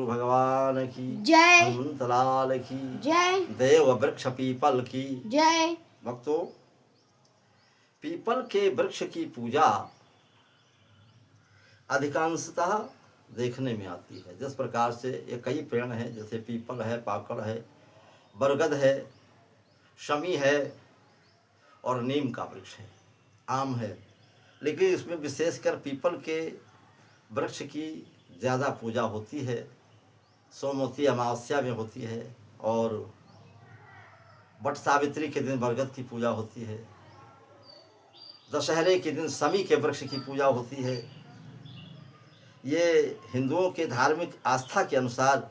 गुरु भगवान की जय। हनुमंत लाल की जय। देव वृक्ष पीपल की जय। भक्तों, पीपल के वृक्ष की पूजा अधिकांशतः देखने में आती है। जिस प्रकार से ये कई पेड़ हैं, जैसे पीपल है, पाकड़ है, बरगद है, शमी है और नीम का वृक्ष है, आम है, लेकिन इसमें विशेषकर पीपल के वृक्ष की ज़्यादा पूजा होती है। सोमवती अमावस्या में होती है और वट सावित्री के दिन बरगद की पूजा होती है। दशहरे के दिन शमी के वृक्ष की पूजा होती है। ये हिंदुओं के धार्मिक आस्था के अनुसार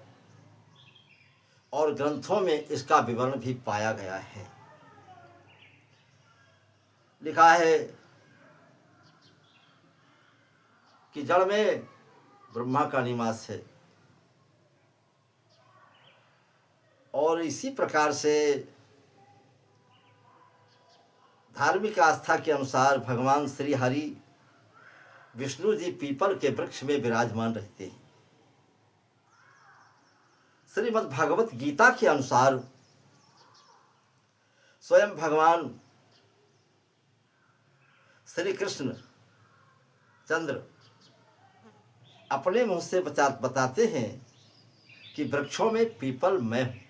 और ग्रंथों में इसका विवरण भी पाया गया है। लिखा है कि जड़ में ब्रह्मा का निवास है और इसी प्रकार से धार्मिक आस्था के अनुसार भगवान श्री हरि विष्णु जी पीपल के वृक्ष में विराजमान रहते हैं। श्रीमद् भागवत गीता के अनुसार स्वयं भगवान श्री कृष्ण चंद्र अपने मुंह से बताते हैं कि वृक्षों में पीपल मैं हूं।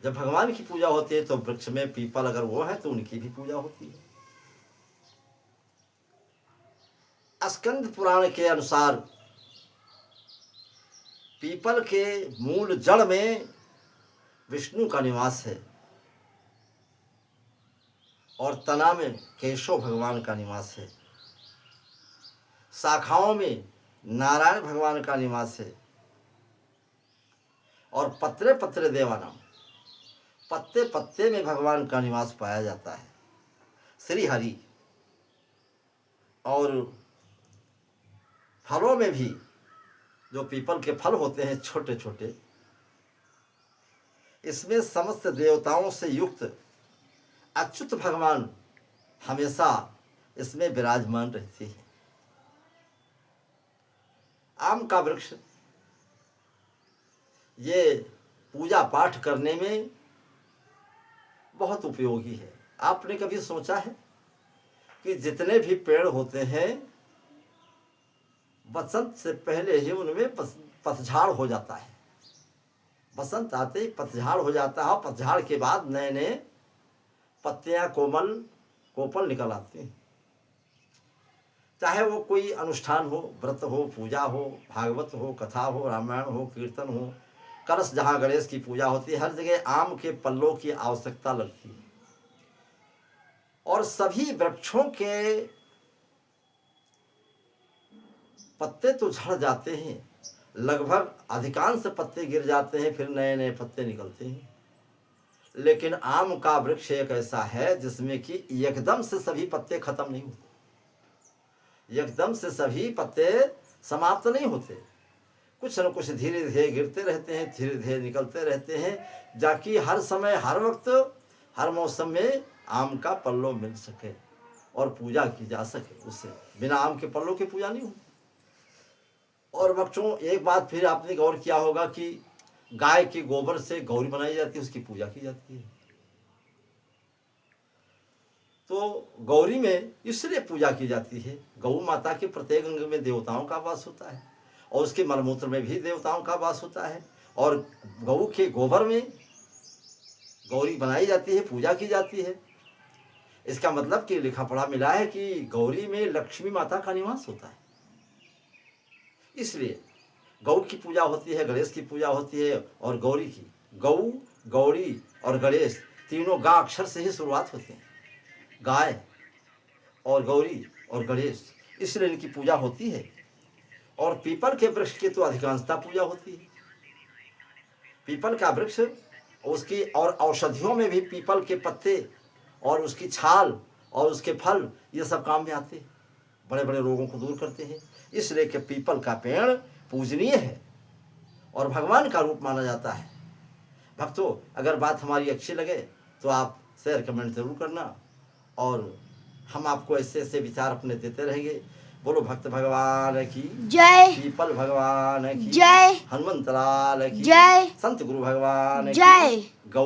जब भगवान की पूजा होती है तो वृक्ष में पीपल अगर वो है तो उनकी भी पूजा होती है। स्कंद पुराण के अनुसार पीपल के मूल जड़ में विष्णु का निवास है और तना में केशव भगवान का निवास है। शाखाओं में नारायण भगवान का निवास है और पत्रे पत्रे देवानाम, पत्ते पत्ते में भगवान का निवास पाया जाता है, श्री हरि। और फलों में भी जो पीपल के फल होते हैं छोटे छोटे, इसमें समस्त देवताओं से युक्त अच्युत भगवान हमेशा इसमें विराजमान रहते हैं। आम का वृक्ष ये पूजा पाठ करने में बहुत उपयोगी है। आपने कभी सोचा है कि जितने भी पेड़ होते हैं बसंत से पहले ही उनमें पतझड़ हो जाता है। बसंत आते ही पतझड़ हो जाता है, पतझड़ के बाद नए नए पत्तियां कोपल निकल आती हैं। चाहे वो कोई अनुष्ठान हो, व्रत हो, पूजा हो, भागवत हो, कथा हो, रामायण हो, कीर्तन हो, कलश जहाँ गणेश की पूजा होती है, हर जगह आम के पल्लों की आवश्यकता लगती है। और सभी वृक्षों के पत्ते तो झड़ जाते हैं, लगभग अधिकांश पत्ते गिर जाते हैं, फिर नए नए पत्ते निकलते हैं। लेकिन आम का वृक्ष एक ऐसा है जिसमें कि एकदम से सभी पत्ते खत्म नहीं होते, एकदम से सभी पत्ते समाप्त नहीं होते, कुछ न कुछ धीरे धीरे गिरते रहते हैं, धीरे धीरे निकलते रहते हैं, जाकि हर समय, हर वक्त, हर मौसम में आम का पल्लो मिल सके और पूजा की जा सके। उससे बिना आम के पल्लों की पूजा नहीं होती। और बच्चों, एक बात फिर आपने गौर किया होगा कि गाय के गोबर से गौरी बनाई जाती है, उसकी पूजा की जाती है। तो गौरी में इसलिए पूजा की जाती है, गौ माता के प्रत्येक अंग में देवताओं का वास होता है और उसके मलमूत्र में भी देवताओं का वास होता है और गौ के गोबर में गौरी बनाई जाती है, पूजा की जाती है। इसका मतलब कि लिखा पढ़ा मिला है कि गौरी में लक्ष्मी माता का निवास होता है। इसलिए गौ की पूजा होती है, गणेश की पूजा होती है और गौरी की। गौ, गौरी और गणेश तीनों गा अक्षर से ही शुरुआत होती है। गाय और गौरी और गणेश, इसलिए इनकी पूजा होती है। और पीपल के वृक्ष की तो अधिकांशता पूजा होती है। पीपल का वृक्ष, उसकी और औषधियों में भी पीपल के पत्ते और उसकी छाल और उसके फल ये सब काम में आते हैं, बड़े बड़े रोगों को दूर करते हैं। इसलिए कि पीपल का पेड़ पूजनीय है और भगवान का रूप माना जाता है। भक्तों, अगर बात हमारी अच्छी लगे तो आप शेयर कमेंट जरूर करना और हम आपको ऐसे ऐसे विचार अपने देते रहेंगे। बोलो भक्त भगवान की जय पीपल भगवान की जय हनुमंत लाल की जय संत गुरु भगवान की जय। गौ